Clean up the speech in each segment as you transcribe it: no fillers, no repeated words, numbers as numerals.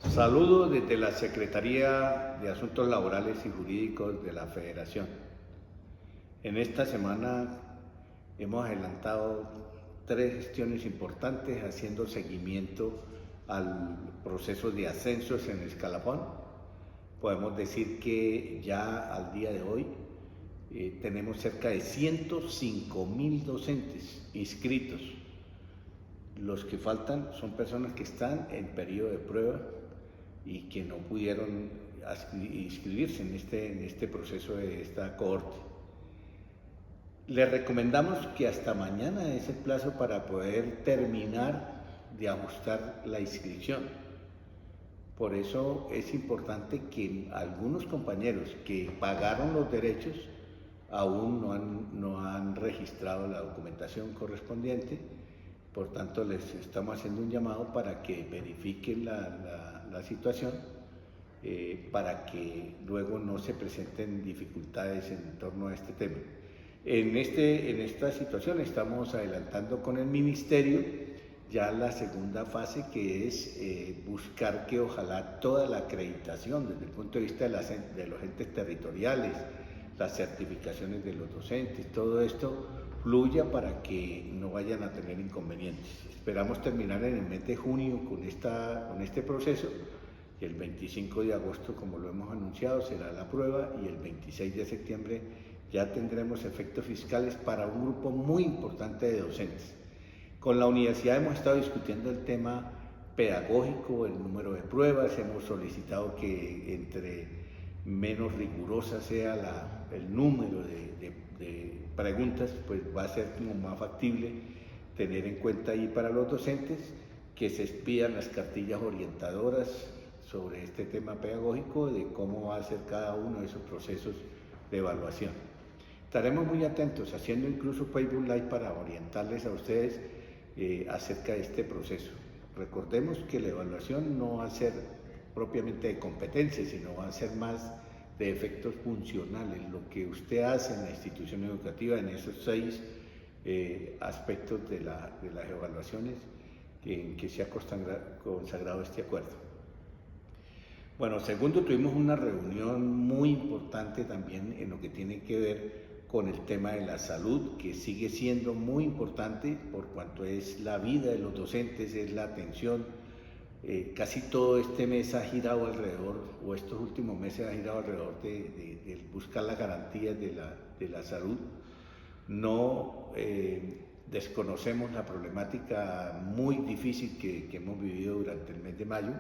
Saludo desde la Secretaría de Asuntos Laborales y Jurídicos de la Federación. En esta semana hemos adelantado 3 gestiones importantes haciendo seguimiento al proceso de ascensos en el escalafón. Podemos decir que ya al día de hoy tenemos cerca de 105.000 docentes inscritos. Los que faltan son personas que están en periodo de prueba y que no pudieron inscribirse en este proceso de esta cohorte. Les recomendamos que hasta mañana es el plazo para poder terminar de ajustar la inscripción. Por eso es importante que algunos compañeros que pagaron los derechos aún no han registrado la documentación correspondiente. Por tanto, les estamos haciendo un llamado para que verifiquen la situación para que luego no se presenten dificultades en torno a este tema. En esta situación estamos adelantando con el Ministerio ya la segunda fase, que es buscar que ojalá toda la acreditación desde el punto de vista de los entes territoriales, las certificaciones de los docentes, todo esto fluya para que no vayan a tener inconvenientes. Esperamos terminar en el mes de junio con este proceso y el 25 de agosto, como lo hemos anunciado, será la prueba y el 26 de septiembre ya tendremos efectos fiscales para un grupo muy importante de docentes. Con la universidad hemos estado discutiendo el tema pedagógico, el número de pruebas, hemos solicitado que entre menos rigurosa sea el número de preguntas, pues va a ser como más factible tener en cuenta ahí para los docentes que se expidan las cartillas orientadoras sobre este tema pedagógico, de cómo va a ser cada uno de esos procesos de evaluación. Estaremos muy atentos, haciendo incluso Facebook Live para orientarles a ustedes acerca de este proceso. Recordemos que la evaluación no va a ser propiamente de competencias, sino va a ser más de efectos funcionales, lo que usted hace en la institución educativa en esos 6 aspectos de las evaluaciones en que se ha consagrado este acuerdo. Bueno, segundo, tuvimos una reunión muy importante también en lo que tiene que ver con el tema de la salud, que sigue siendo muy importante por cuanto es la vida de los docentes, es la atención. Casi todo este mes ha girado alrededor, o estos últimos meses ha girado alrededor de buscar las garantías de la salud. No desconocemos la problemática muy difícil que hemos vivido durante el mes de mayo,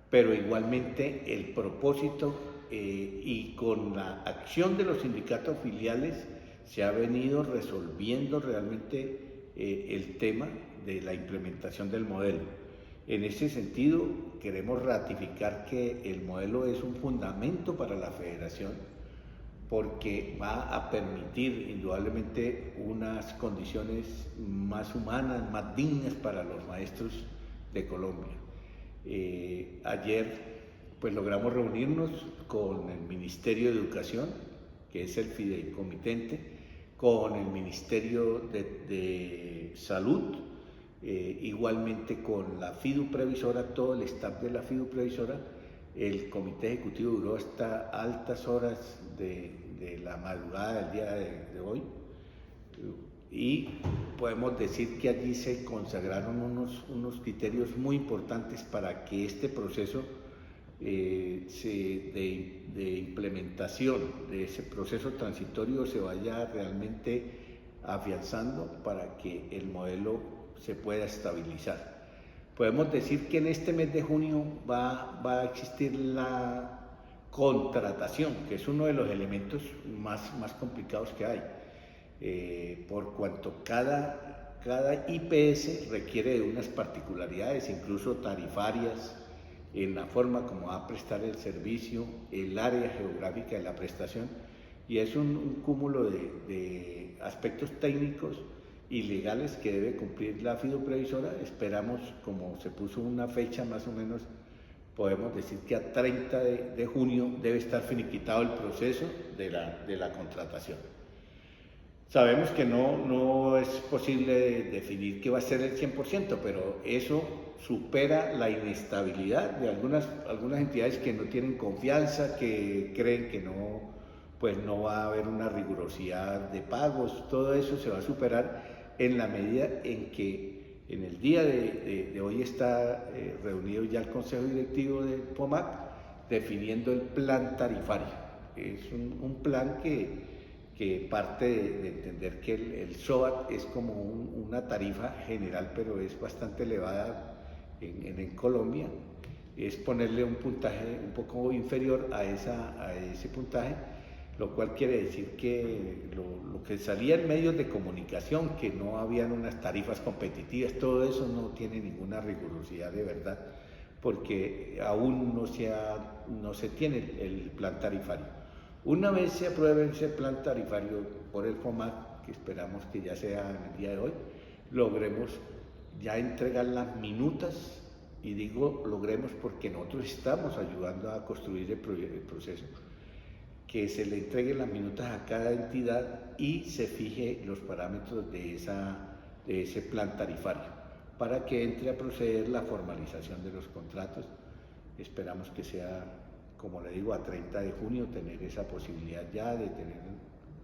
pero igualmente el propósito y con la acción de los sindicatos filiales se ha venido resolviendo realmente el tema de la implementación del modelo. En ese sentido, queremos ratificar que el modelo es un fundamento para la federación porque va a permitir indudablemente unas condiciones más humanas, más dignas para los maestros de Colombia. Ayer pues logramos reunirnos con el Ministerio de Educación, que es el fideicomitente, con el Ministerio de Salud, igualmente con la FIDU Previsora, todo el staff de la FIDU Previsora. El comité ejecutivo duró hasta altas horas de la madrugada del día de hoy y podemos decir que allí se consagraron unos criterios muy importantes para que este proceso de implementación de ese proceso transitorio se vaya realmente afianzando para que el modelo se pueda estabilizar. Podemos decir que en este mes de junio va a existir la contratación, que es uno de los elementos más complicados que hay, por cuanto cada IPS requiere de unas particularidades, incluso tarifarias, en la forma como va a prestar el servicio, el área geográfica de la prestación, y es un cúmulo de aspectos técnicos y legales que debe cumplir la FIDU Previsora. Esperamos, como se puso una fecha más o menos, podemos decir que a 30 de junio debe estar finiquitado el proceso de la contratación. Sabemos que no es posible definir que va a ser el 100%, pero eso supera la inestabilidad de algunas entidades que no tienen confianza, que creen que no, pues no va a haber una rigurosidad de pagos. Todo eso se va a superar en la medida en que en el día de hoy está reunido ya el Consejo Directivo del POMAC definiendo el plan tarifario. Es un plan que parte de entender que el SOAT es como una tarifa general, pero es bastante elevada en Colombia, es ponerle un puntaje un poco inferior a ese puntaje, lo cual quiere decir que lo que salía en medios de comunicación, que no habían unas tarifas competitivas, todo eso no tiene ninguna rigurosidad de verdad, porque aún no se tiene el plan tarifario. Una vez se apruebe ese plan tarifario por el FOMAC, que esperamos que ya sea en el día de hoy, logremos ya entregar las minutas, y digo logremos porque nosotros estamos ayudando a construir el proceso, que se le entreguen las minutas a cada entidad y se fije los parámetros de ese plan tarifario, para que entre a proceder la formalización de los contratos. Esperamos que sea, como le digo, a 30 de junio tener esa posibilidad ya de tener un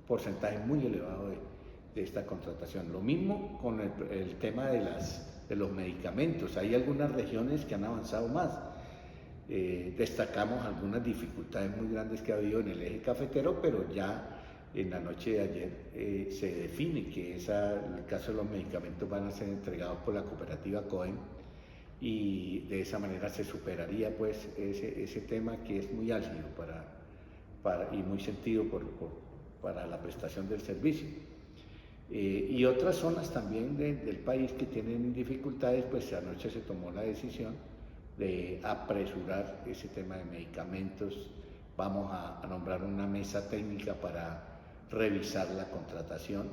porcentaje muy elevado de esta contratación. Lo mismo con el tema de los medicamentos. Hay algunas regiones que han avanzado más. Destacamos algunas dificultades muy grandes que ha habido en el eje cafetero, pero ya en la noche de ayer se define que en el caso de los medicamentos van a ser entregados por la cooperativa Cohen, y de esa manera se superaría pues ese tema que es muy álgido y muy sentido para la prestación del servicio. Y otras zonas también del país que tienen dificultades, pues anoche se tomó la decisión de apresurar ese tema de medicamentos. Vamos a nombrar una mesa técnica para revisar la contratación.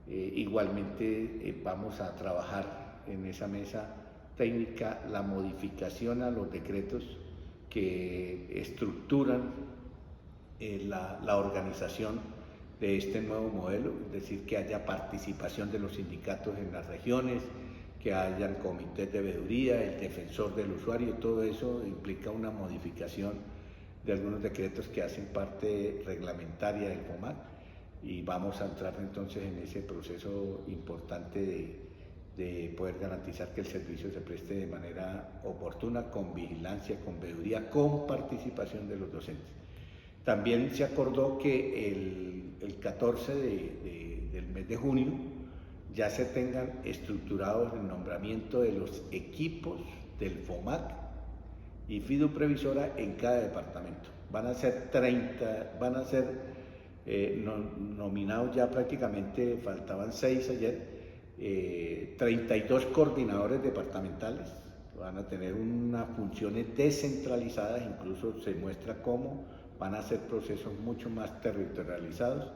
Igualmente vamos a trabajar en esa mesa técnica la modificación a los decretos que estructuran la organización de este nuevo modelo, es decir, que haya participación de los sindicatos en las regiones, que hayan comités de veeduría, el defensor del usuario. Todo eso implica una modificación de algunos decretos que hacen parte reglamentaria del FOMAC, y vamos a entrar entonces en ese proceso importante de poder garantizar que el servicio se preste de manera oportuna, con vigilancia, con veeduría, con participación de los docentes. También se acordó que el 14 del mes de junio ya se tengan estructurados el nombramiento de los equipos del FOMAC y Fiduprevisora en cada departamento. Van a ser 30, van a ser nominados ya prácticamente, faltaban 6 ayer, 32 coordinadores departamentales. Van a tener unas funciones descentralizadas, incluso se muestra cómo van a ser procesos mucho más territorializados.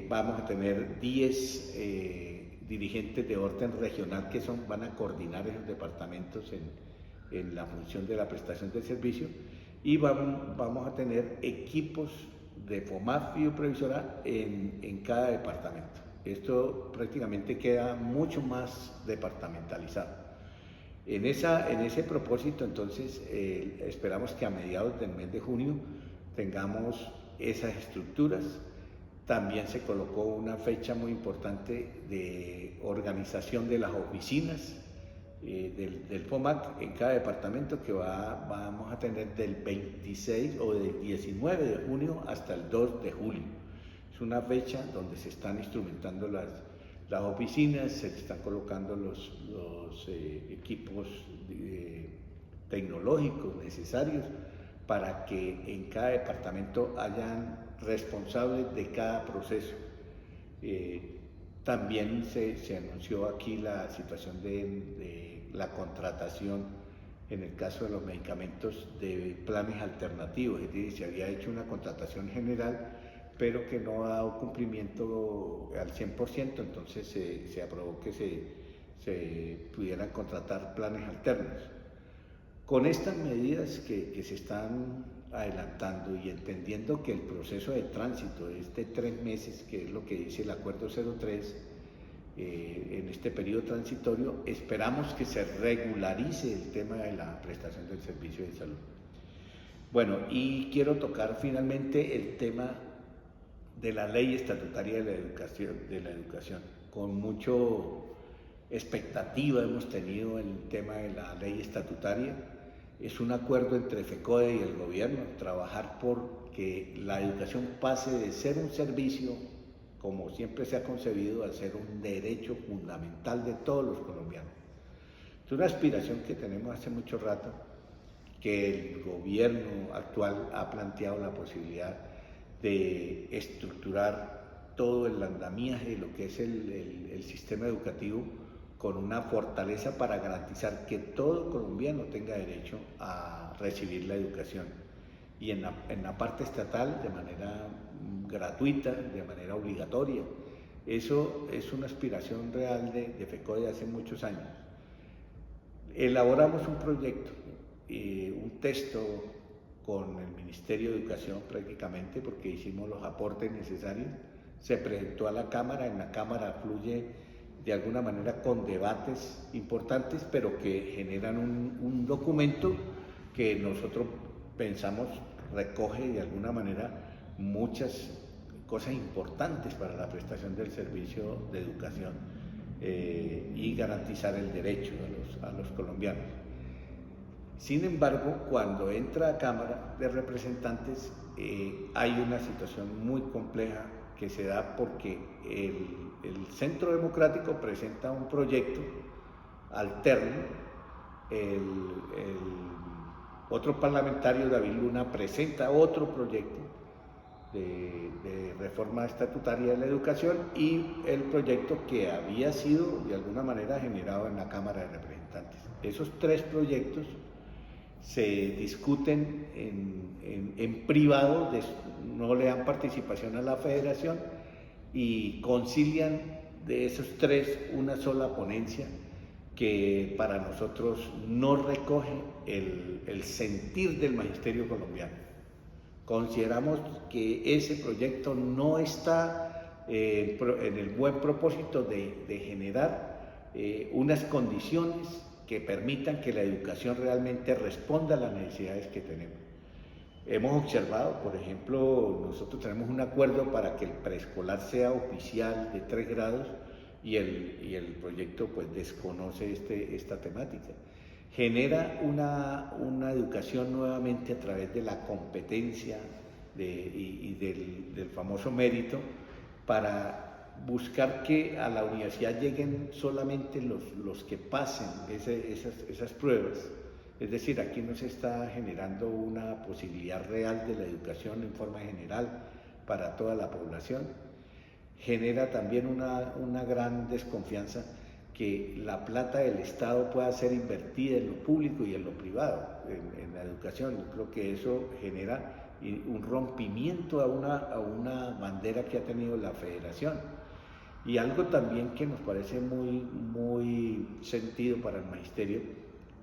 Vamos a tener 10 dirigentes de orden regional que van a coordinar esos departamentos en la función de la prestación del servicio, y vamos a tener equipos de FOMAC Fiduprevisora en cada departamento. Esto prácticamente queda mucho más departamentalizado. En ese propósito, entonces, esperamos que a mediados del mes de junio tengamos esas estructuras. También se colocó una fecha muy importante de organización de las oficinas del FOMAC en cada departamento, que vamos a tener del 26 o del 19 de junio hasta el 2 de julio. Es una fecha donde se están instrumentando las oficinas, se están colocando los equipos tecnológicos necesarios para que en cada departamento hayan responsables de cada proceso. También se anunció aquí la situación de la contratación en el caso de los medicamentos de planes alternativos, es decir, se había hecho una contratación general pero que no ha dado cumplimiento al 100%, entonces se aprobó que se pudieran contratar planes alternos. Con estas medidas que se están adelantando y entendiendo que el proceso de tránsito es de 3 meses, que es lo que dice el Acuerdo 03, en este periodo transitorio, esperamos que se regularice el tema de la prestación del servicio de salud. Bueno, y quiero tocar finalmente el tema de la ley estatutaria de la educación. Con mucha expectativa hemos tenido el tema de la ley estatutaria. Es un acuerdo entre FECODE y el gobierno, trabajar por que la educación pase de ser un servicio, como siempre se ha concebido, a ser un derecho fundamental de todos los colombianos. Es una aspiración que tenemos hace mucho rato, que el gobierno actual ha planteado la posibilidad de estructurar todo el andamiaje de lo que es el sistema educativo con una fortaleza para garantizar que todo colombiano tenga derecho a recibir la educación, y en la parte estatal de manera gratuita, de manera obligatoria. Eso es una aspiración real de FECODE hace muchos años. Elaboramos un proyecto, un texto con el Ministerio de Educación prácticamente, porque hicimos los aportes necesarios. Se presentó a la Cámara, en la Cámara fluye de alguna manera con debates importantes, pero que generan un documento que nosotros pensamos recoge de alguna manera muchas cosas importantes para la prestación del servicio de educación y garantizar el derecho a los colombianos. Sin embargo, cuando entra a Cámara de Representantes hay una situación muy compleja que se da porque el Centro Democrático presenta un proyecto alterno, el otro parlamentario, David Luna, presenta otro proyecto de reforma estatutaria de la educación, y el proyecto que había sido de alguna manera generado en la Cámara de Representantes. Esos 3 proyectos se discuten en privado, no le dan participación a la federación, y concilian de esos 3 una sola ponencia que para nosotros no recoge el sentir del magisterio colombiano. Consideramos que ese proyecto no está en el buen propósito de generar unas condiciones que permitan que la educación realmente responda a las necesidades que tenemos. Hemos observado, por ejemplo, nosotros tenemos un acuerdo para que el preescolar sea oficial de 3 grados y el proyecto pues desconoce esta temática. Genera una educación nuevamente a través de la competencia y del famoso mérito, para buscar que a la universidad lleguen solamente los que pasen esas pruebas. Es decir, aquí no se está generando una posibilidad real de la educación en forma general para toda la población. Genera también una gran desconfianza que la plata del Estado pueda ser invertida en lo público y en lo privado, en la educación. Yo creo que eso genera un rompimiento a una bandera que ha tenido la federación. Y algo también que nos parece muy sentido para el magisterio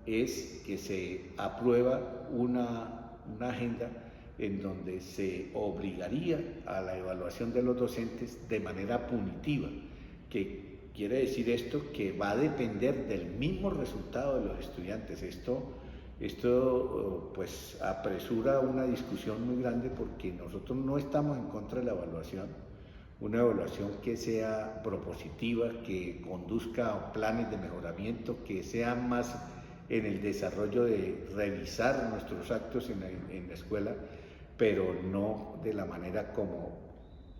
es que se aprueba una agenda en donde se obligaría a la evaluación de los docentes de manera punitiva, que quiere decir esto que va a depender del mismo resultado de los estudiantes. Esto pues apresura una discusión muy grande, porque nosotros no estamos en contra de la evaluación, una evaluación que sea propositiva, que conduzca a planes de mejoramiento, que sea más en el desarrollo de revisar nuestros actos en la escuela, pero no de la manera como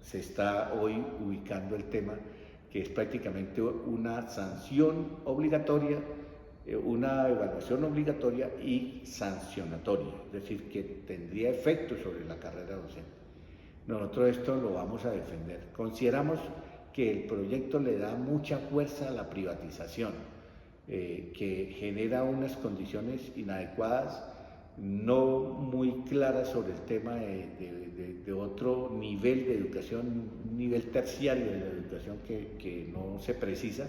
se está hoy ubicando el tema, que es prácticamente una sanción obligatoria, una evaluación obligatoria y sancionatoria, es decir, que tendría efecto sobre la carrera docente. Nosotros esto lo vamos a defender. Consideramos que el proyecto le da mucha fuerza a la privatización, que genera unas condiciones inadecuadas, no muy claras sobre el tema de otro nivel de educación, un nivel terciario de la educación que no se precisa,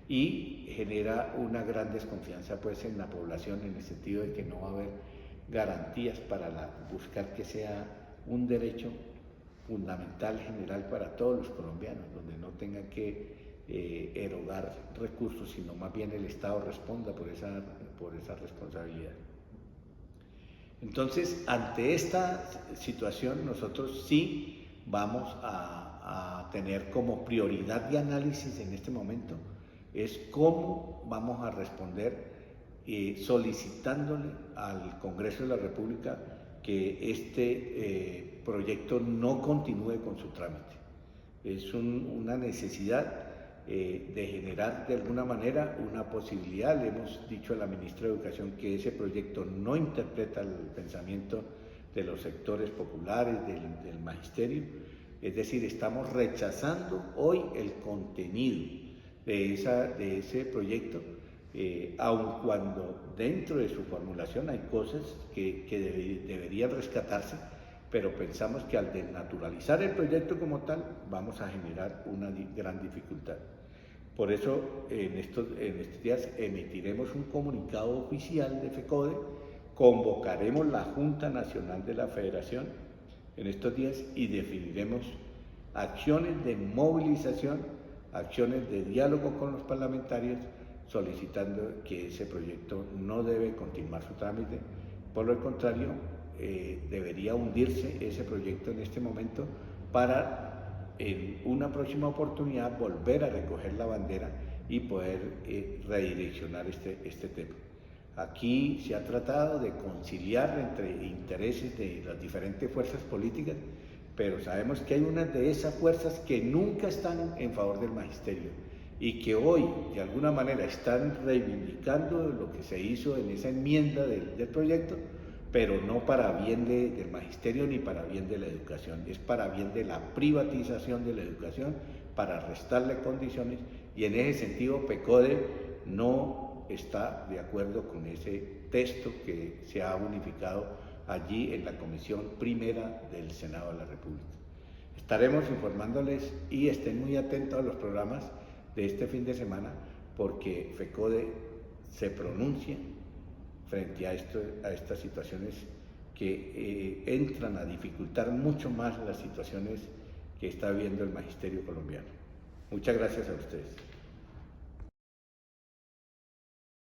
y genera una gran desconfianza pues en la población, en el sentido de que no va a haber garantías para buscar que sea un derecho fundamental general para todos los colombianos, donde no tengan que erogar recursos, sino más bien el Estado responda por esa responsabilidad. Entonces, ante esta situación, nosotros sí vamos a tener como prioridad de análisis en este momento es cómo vamos a responder solicitándole al Congreso de la República que este proyecto no continúe con su trámite. Es una necesidad de generar de alguna manera una posibilidad. Le hemos dicho a la ministra de Educación que ese proyecto no interpreta el pensamiento de los sectores populares, del magisterio, es decir, estamos rechazando hoy el contenido de ese proyecto, aun cuando dentro de su formulación hay cosas que deberían rescatarse, pero pensamos que al desnaturalizar el proyecto como tal, vamos a generar una gran dificultad. Por eso, en estos días emitiremos un comunicado oficial de FECODE, convocaremos la Junta Nacional de la Federación en estos días y definiremos acciones de movilización, acciones de diálogo con los parlamentarios, solicitando que ese proyecto no debe continuar su trámite. Por el contrario, debería hundirse ese proyecto en este momento para en una próxima oportunidad volver a recoger la bandera y poder redireccionar este tema. Aquí se ha tratado de conciliar entre intereses de las diferentes fuerzas políticas, pero sabemos que hay unas de esas fuerzas que nunca están en favor del magisterio y que hoy de alguna manera están reivindicando lo que se hizo en esa enmienda del proyecto, pero no para bien del magisterio ni para bien de la educación, es para bien de la privatización de la educación, para restarle condiciones, y en ese sentido FECODE no está de acuerdo con ese texto que se ha unificado allí en la Comisión Primera del Senado de la República. Estaremos informándoles y estén muy atentos a los programas de este fin de semana, porque FECODE se pronuncia frente a estas situaciones que entran a dificultar mucho más las situaciones que está viviendo el magisterio colombiano. Muchas gracias a ustedes.